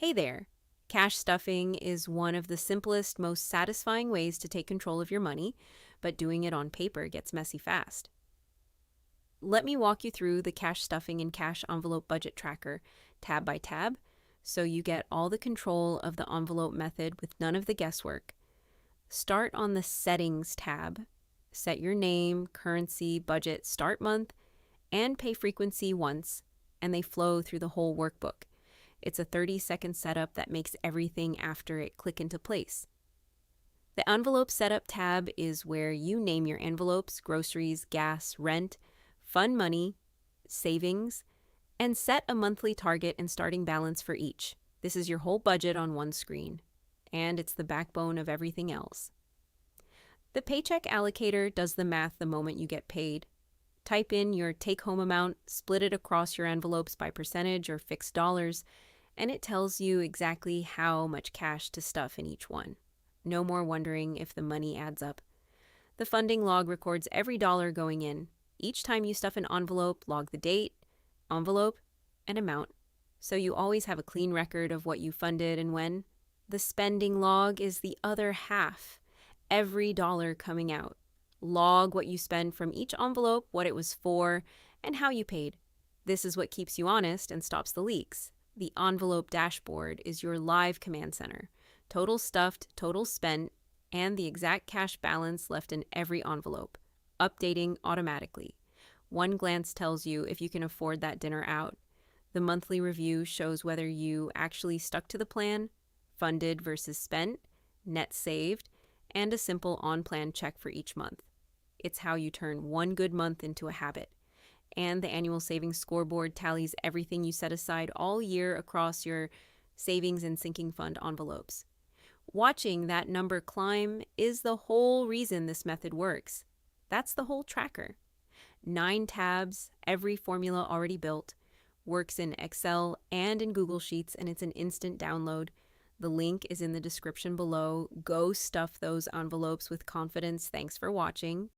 Hey there! Cash stuffing is one of the simplest, most satisfying ways to take control of your money, but doing it on paper gets messy fast. Let me walk you through the cash stuffing and cash envelope budget tracker, tab by tab, so you get all the control of the envelope method with none of the guesswork. Start on the Settings tab. Set your name, currency, budget, start month, and pay frequency once, and they flow through the whole workbook. It's a 30-second setup that makes everything after it click into place. The Envelope Setup tab is where you name your envelopes, groceries, gas, rent, fund money, savings, and set a monthly target and starting balance for each. This is your whole budget on one screen, and it's the backbone of everything else. The Paycheck Allocator does the math the moment you get paid. Type in your take-home amount, split it across your envelopes by percentage or fixed dollars, and it tells you exactly how much cash to stuff in each one. No more wondering if the money adds up. The funding log records every dollar going in. Each time you stuff an envelope, log the date, envelope, and amount, so you always have a clean record of what you funded and when. The spending log is the other half. Every dollar coming out. Log what you spend from each envelope, what it was for, and how you paid. This is what keeps you honest and stops the leaks. The envelope dashboard is your live command center. Total stuffed, total spent, and the exact cash balance left in every envelope, updating automatically. One glance tells you if you can afford that dinner out. The monthly review shows whether you actually stuck to the plan, funded versus spent, net saved, and a simple on-plan check for each month. It's how you turn one good month into a habit. And the annual savings scoreboard tallies everything you set aside all year across your savings and sinking fund envelopes. Watching that number climb is the whole reason this method works. That's the whole tracker. 9 tabs, every formula already built, works in Excel and in Google Sheets, and it's an instant download. The link is in the description below. Go stuff those envelopes with confidence. Thanks for watching.